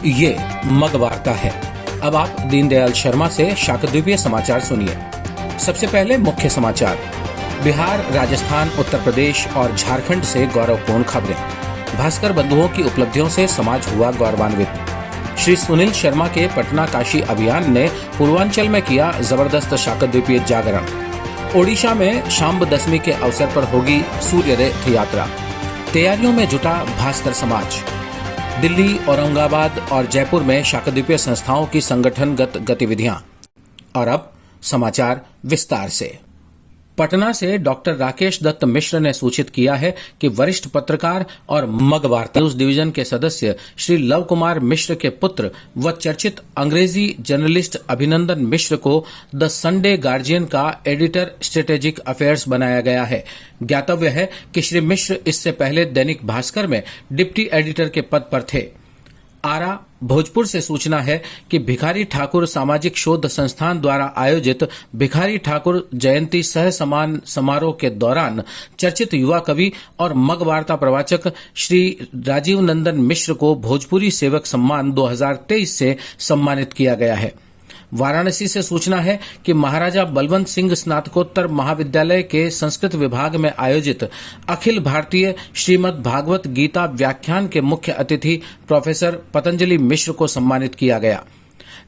ये मग वार्ता है। अब आप दीनदयाल शर्मा से शाकद्वीपीय समाचार सुनिए। सबसे पहले मुख्य समाचार। बिहार, राजस्थान, उत्तर प्रदेश और झारखंड से गौरवपूर्ण खबरें। भास्कर बंधुओं की उपलब्धियों से समाज हुआ गौरवान्वित। श्री सुनील शर्मा के पटना काशी अभियान ने पूर्वांचल में किया जबरदस्त शाकद्वीपीय जागरण। ओडिशा में शाम्ब दशमी के अवसर पर होगी सूर्य रथ यात्रा। तैयारियों में जुटा भास्कर समाज। दिल्ली, औरंगाबाद और जयपुर में शाकद्वीपीय संस्थाओं की संगठनगत गतिविधियां। और अब समाचार विस्तार से। पटना से डॉक्टर राकेश दत्त मिश्र ने सूचित किया है कि वरिष्ठ पत्रकार और मग वार्ता न्यूज डिवीजन के सदस्य श्री लव कुमार मिश्र के पुत्र व चर्चित अंग्रेजी जर्नलिस्ट अभिनंदन मिश्र को द संडे गार्जियन का एडिटर स्ट्रेटेजिक अफेयर्स बनाया गया है। ज्ञातव्य है कि श्री मिश्र इससे पहले दैनिक भास्कर में डिप्टी एडिटर के पद पर थे। आरा, भोजपुर से सूचना है कि भिखारी ठाकुर सामाजिक शोध संस्थान द्वारा आयोजित भिखारी ठाकुर जयंती सह सम्मान समारोह के दौरान चर्चित युवा कवि और मग वार्ता प्रवाचक श्री राजीव नंदन मिश्र को भोजपुरी सेवक सम्मान 2023 से सम्मानित किया गया है। वाराणसी से सूचना है कि महाराजा बलवंत सिंह स्नातकोत्तर महाविद्यालय के संस्कृत विभाग में आयोजित अखिल भारतीय श्रीमद् भागवत गीता व्याख्यान के मुख्य अतिथि प्रोफेसर पतंजलि मिश्र को सम्मानित किया गया।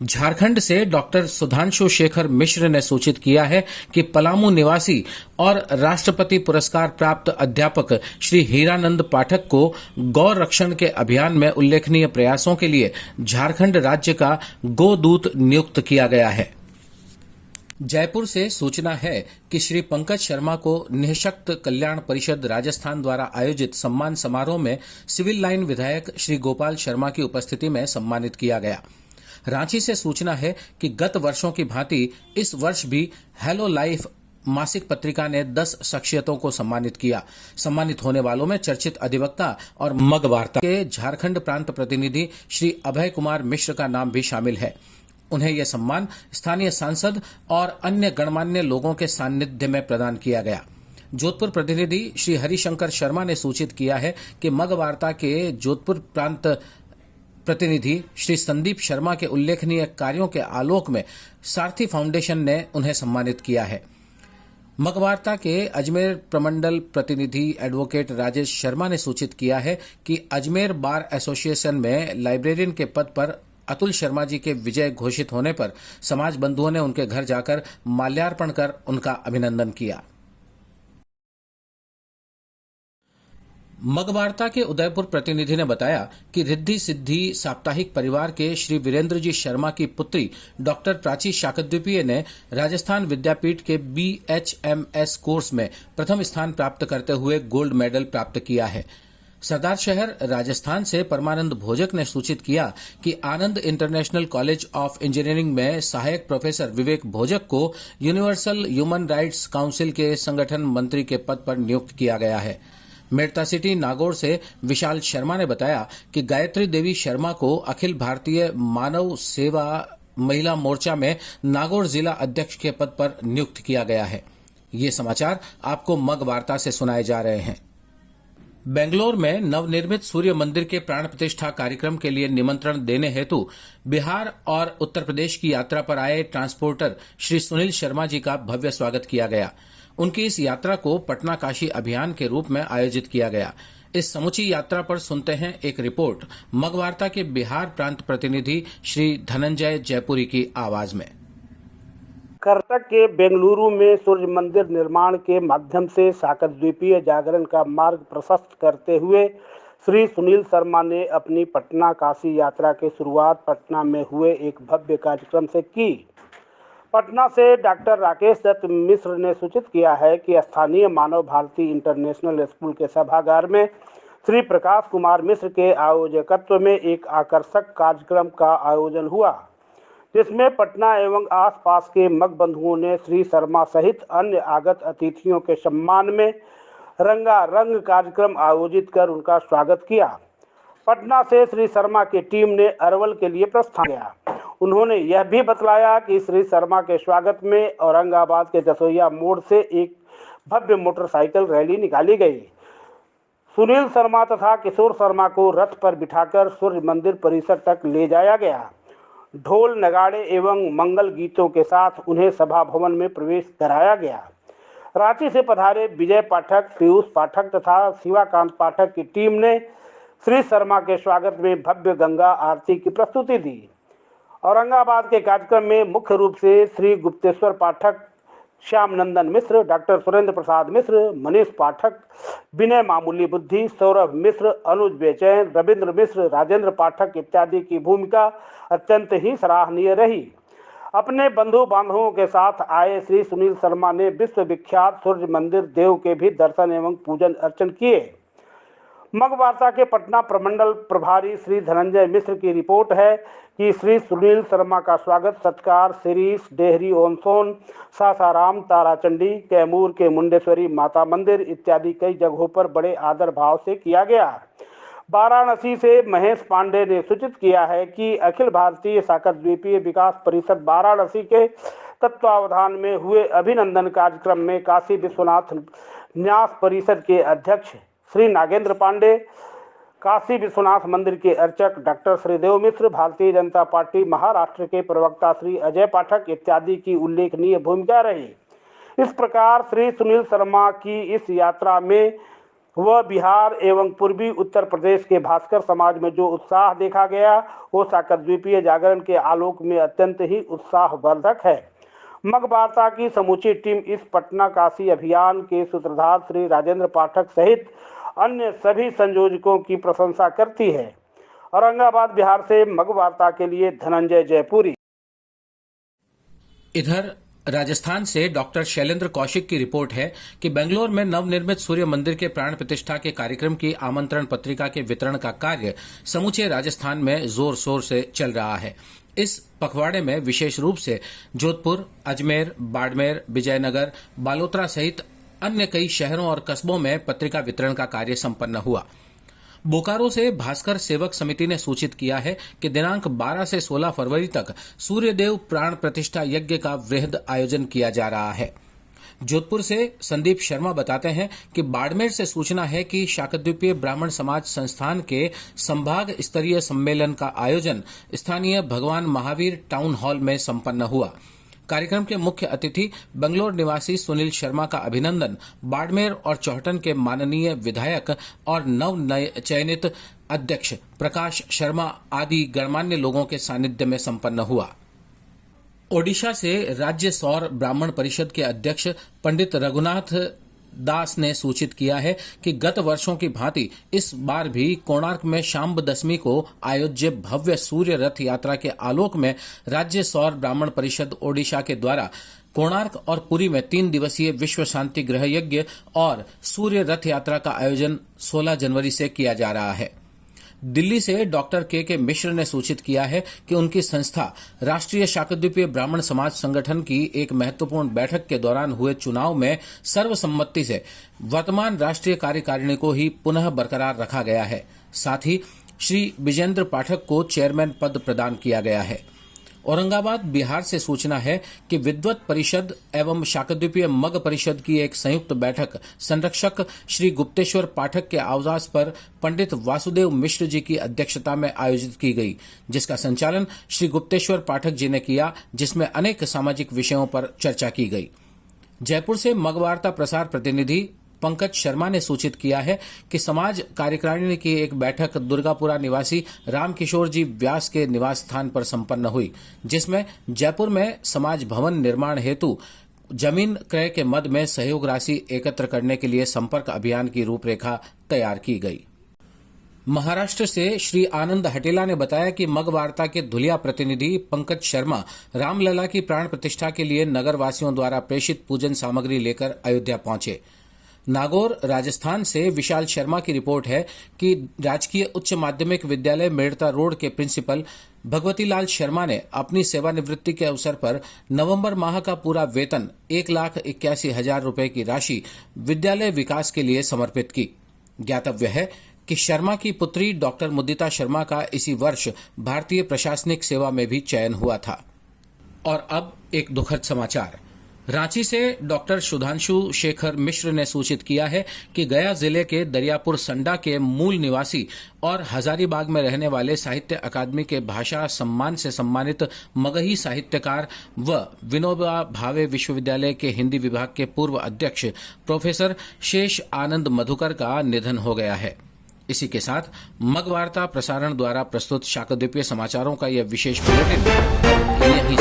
झारखंड से डॉक्टर सुधांशु शेखर मिश्र ने सूचित किया है कि पलामू निवासी और राष्ट्रपति पुरस्कार प्राप्त अध्यापक श्री हीरानंद पाठक को गौ रक्षण के अभियान में उल्लेखनीय प्रयासों के लिए झारखंड राज्य का गोदूत नियुक्त किया गया है। जयपुर से सूचना है कि श्री पंकज शर्मा को निःशक्त कल्याण परिषद राजस्थान द्वारा आयोजित सम्मान समारोह में सिविल लाइन विधायक श्री गोपाल शर्मा की उपस्थिति में सम्मानित किया गया। रांची से सूचना है कि गत वर्षों की भांति इस वर्ष भी हेलो लाइफ मासिक पत्रिका ने 10 शख्सियतों को सम्मानित किया। सम्मानित होने वालों में चर्चित अधिवक्ता और मग वार्ता के झारखंड प्रांत प्रतिनिधि श्री अभय कुमार मिश्र का नाम भी शामिल है। उन्हें यह सम्मान स्थानीय सांसद और अन्य गणमान्य लोगों के सानिध्य में प्रदान किया गया। जोधपुर प्रतिनिधि श्री हरिशंकर शर्मा ने सूचित किया है कि मग वार्ता के जोधपुर प्रांत प्रतिनिधि श्री संदीप शर्मा के उल्लेखनीय कार्यों के आलोक में सारथी फाउंडेशन ने उन्हें सम्मानित किया है। मगवार्ता के अजमेर प्रमंडल प्रतिनिधि एडवोकेट राजेश शर्मा ने सूचित किया है कि अजमेर बार एसोसिएशन में लाइब्रेरियन के पद पर अतुल शर्मा जी के विजय घोषित होने पर समाज बंधुओं ने उनके घर जाकर माल्यार्पण कर उनका अभिनंदन किया। मगवार्ता के उदयपुर प्रतिनिधि ने बताया कि रिद्धि सिद्धि साप्ताहिक परिवार के श्री वीरेंद्र जी शर्मा की पुत्री डॉक्टर प्राची शाकद्वीपीय ने राजस्थान विद्यापीठ के BHMS कोर्स में प्रथम स्थान प्राप्त करते हुए गोल्ड मेडल प्राप्त किया है। सरदार शहर राजस्थान से परमानंद भोजक ने सूचित किया कि आनंद इंटरनेशनल कॉलेज ऑफ इंजीनियरिंग में सहायक प्रोफेसर विवेक भोजक को यूनिवर्सल ह्यूमन राइट्स काउंसिल के संगठन मंत्री के पद पर नियुक्त किया गया है। मेड़ता सिटी नागौर से विशाल शर्मा ने बताया कि गायत्री देवी शर्मा को अखिल भारतीय मानव सेवा महिला मोर्चा में नागौर जिला अध्यक्ष के पद पर नियुक्त किया गया है। ये समाचार आपको मग वार्ता से सुनाए जा रहे हैं। बेंगलोर में नवनिर्मित सूर्य मंदिर के प्राण प्रतिष्ठा कार्यक्रम के लिए निमंत्रण देने हेतु बिहार और उत्तर प्रदेश की यात्रा पर आए ट्रांसपोर्टर श्री सुनील शर्मा जी का भव्य स्वागत किया गया। उनकी इस यात्रा को पटना काशी अभियान के रूप में आयोजित किया गया। इस समूची यात्रा पर सुनते हैं एक रिपोर्ट मगवार्ता के बिहार प्रांत प्रतिनिधि श्री धनंजय जयपुरी की आवाज में। कर्नाटक के बेंगलुरु में सूर्य मंदिर निर्माण के माध्यम से शाकद्वीपीय जागरण का मार्ग प्रशस्त करते हुए श्री सुनील शर्मा ने अपनी पटना काशी यात्रा की शुरुआत पटना में हुए एक भव्य कार्यक्रम से की। पटना से डॉक्टर राकेश दत्त मिश्र ने सूचित किया है कि स्थानीय मानव भारती इंटरनेशनल स्कूल के सभागार में श्री प्रकाश कुमार मिश्र के आयोजकत्व में एक आकर्षक कार्यक्रम का आयोजन हुआ, जिसमें पटना एवं आसपास के मग बंधुओं ने श्री शर्मा सहित अन्य आगत अतिथियों के सम्मान में रंगारंग कार्यक्रम आयोजित कर उनका स्वागत किया। पटना से श्री शर्मा की टीम ने अरवल के लिए प्रस्थान किया। उन्होंने यह भी बतलाया कि श्री शर्मा के स्वागत में औरंगाबाद के जसोइया मोड़ से एक भव्य मोटरसाइकिल रैली निकाली गई। सुनील शर्मा तथा किशोर शर्मा को रथ पर बिठाकर सूर्य मंदिर परिसर तक ले जाया गया। ढोल नगाड़े एवं मंगल गीतों के साथ उन्हें सभा भवन में प्रवेश कराया गया। रांची से पधारे विजय पाठक, पीयूष पाठक तथा शिवाकांत पाठक की टीम ने श्री शर्मा के स्वागत में भव्य गंगा आरती की प्रस्तुति दी। औरंगाबाद के कार्यक्रम में मुख्य रूप से श्री गुप्तेश्वर पाठक, श्याम नंदन मिश्र, डॉक्टर सुरेंद्र प्रसाद मिश्र, मनीष पाठक, विनय मामूली बुद्धि, सौरभ मिश्र, अनुज बेचैन, रविंद्र मिश्र, राजेंद्र पाठक इत्यादि की भूमिका अत्यंत ही सराहनीय रही। अपने बंधु बांधवों के साथ आए श्री सुनील शर्मा ने विश्व विख्यात सूर्य मंदिर देव के भी दर्शन एवं पूजन अर्चन किए। मग वार्ता के पटना प्रमंडल प्रभारी श्री धनंजय मिश्र की रिपोर्ट है कि श्री सुनील शर्मा का स्वागत सत्कार सिरीस, डेहरी ऑन सोन, सासाराम, ताराचंडी, कैमूर के मुंडेश्वरी माता मंदिर इत्यादि कई जगहों पर बड़े आदर भाव से किया गया। वाराणसी से महेश पांडे ने सूचित किया है कि अखिल भारतीय शाकद्वीपीय विकास परिषद वाराणसी के तत्वावधान में हुए अभिनंदन कार्यक्रम में काशी विश्वनाथ न्यास परिषद के अध्यक्ष श्री नागेंद्र पांडे, काशी विश्वनाथ मंदिर के अर्चक डॉक्टर श्रीदेव मिश्र, भारतीय जनता पार्टी महाराष्ट्र के प्रवक्ता श्री अजय पाठक इत्यादि की उल्लेखनीय भूमिका रही। इस प्रकार श्री सुनील शर्मा की इस यात्रा में वह बिहार एवं पूर्वी उत्तर प्रदेश के भास्कर समाज में जो उत्साह देखा गया वो शाकद्वीपीय जागरण के आलोक में अत्यंत ही उत्साहवर्धक है। मग वार्ता की समूची टीम इस पटना काशी अभियान के सूत्रधार श्री राजेंद्र पाठक सहित अन्य सभी संयोजकों की प्रशंसा करती है। औरंगाबाद बिहार से मग वार्ता के लिए धनंजय जयपुरी। इधर राजस्थान से डॉक्टर शैलेंद्र कौशिक की रिपोर्ट है कि बेंगलोर में नवनिर्मित सूर्य मंदिर के प्राण प्रतिष्ठा के कार्यक्रम की आमंत्रण पत्रिका के वितरण का कार्य समूचे राजस्थान में जोर शोर से चल रहा है। इस पखवाड़े में विशेष रूप से जोधपुर, अजमेर, बाड़मेर, विजयनगर, बालोतरा सहित अन्य कई शहरों और कस्बों में पत्रिका वितरण का कार्य संपन्न हुआ। बोकारो से भास्कर सेवक समिति ने सूचित किया है कि दिनांक 12 से 16 फरवरी तक सूर्यदेव प्राण प्रतिष्ठा यज्ञ का वृहद आयोजन किया जा रहा है। जोधपुर से संदीप शर्मा बताते हैं कि बाड़मेर से सूचना है कि शाकद्वीपीय ब्राह्मण समाज संस्थान के संभाग स्तरीय सम्मेलन का आयोजन स्थानीय भगवान महावीर टाउन हॉल में संपन्न हुआ। कार्यक्रम के मुख्य अतिथि बंगलोर निवासी सुनील शर्मा का अभिनंदन बाड़मेर और चौहटन के माननीय विधायक और नव चयनित अध्यक्ष प्रकाश शर्मा आदि गणमान्य लोगों के सानिध्य में संपन्न हुआ। ओडिशा से राज्य सौर ब्राह्मण परिषद के अध्यक्ष पंडित रघुनाथ दास ने सूचित किया है कि गत वर्षों की भांति इस बार भी कोणार्क में शाम्ब दशमी को आयोज्य भव्य सूर्य रथ यात्रा के आलोक में राज्य सौर ब्राह्मण परिषद ओडिशा के द्वारा कोणार्क और पुरी में 3 दिवसीय विश्व शांति गृह यज्ञ और सूर्य रथ यात्रा का आयोजन 16 जनवरी से किया जा रहा है। दिल्ली से डॉक्टर के मिश्र ने सूचित किया है कि उनकी संस्था राष्ट्रीय शाकद्वीपीय ब्राह्मण समाज संगठन की एक महत्वपूर्ण बैठक के दौरान हुए चुनाव में सर्वसम्मति से वर्तमान राष्ट्रीय कार्यकारिणी को ही पुनः बरकरार रखा गया है। साथ ही श्री विजेंद्र पाठक को चेयरमैन पद प्रदान किया गया है। औरंगाबाद बिहार से सूचना है कि विद्वत परिषद एवं शाकद्वीपीय मग परिषद की एक संयुक्त बैठक संरक्षक श्री गुप्तेश्वर पाठक के आवास पर पंडित वासुदेव मिश्र जी की अध्यक्षता में आयोजित की गई, जिसका संचालन श्री गुप्तेश्वर पाठक जी ने किया, जिसमें अनेक सामाजिक विषयों पर चर्चा की गई। जयपुर से मगवार्ता प्रसार प्रतिनिधि पंकज शर्मा ने सूचित किया है कि समाज कार्यकारिणी की एक बैठक दुर्गापुरा निवासी रामकिशोर जी व्यास के निवास स्थान पर संपन्न हुई, जिसमें जयपुर में समाज भवन निर्माण हेतु जमीन क्रय के मद में सहयोग राशि एकत्र करने के लिए संपर्क अभियान की रूपरेखा तैयार की गई। महाराष्ट्र से श्री आनंद हटेला ने बताया कि मगवार्ता के धुलिया प्रतिनिधि पंकज शर्मा रामलला की प्राण प्रतिष्ठा के लिए नगर वासियों द्वारा प्रेषित पूजन सामग्री लेकर अयोध्या पहुंचे। नागौर राजस्थान से विशाल शर्मा की रिपोर्ट है कि राजकीय उच्च माध्यमिक विद्यालय मेड़ता रोड के प्रिंसिपल भगवती लाल शर्मा ने अपनी सेवानिवृत्ति के अवसर पर नवंबर माह का पूरा वेतन 1,81,000 रुपए की राशि विद्यालय विकास के लिए समर्पित की। ज्ञातव्य है कि शर्मा की पुत्री डॉक्टर मुदिता शर्मा का इसी वर्ष भारतीय प्रशासनिक सेवा में भी चयन हुआ था। और अब एक दुखद समाचार। रांची से डॉक्टर सुधांशु शेखर मिश्र ने सूचित किया है कि गया जिले के दरियापुर संडा के मूल निवासी और हजारीबाग में रहने वाले साहित्य अकादमी के भाषा सम्मान से सम्मानित मगही साहित्यकार व विनोबा भावे विश्वविद्यालय के हिंदी विभाग के पूर्व अध्यक्ष प्रोफेसर शेष आनंद मधुकर का निधन हो गया है। इसी के साथ मगवार्ता प्रसारण द्वारा प्रस्तुत शाकद्वीपीय समाचारों का यह विशेष बुलेटिन यहीं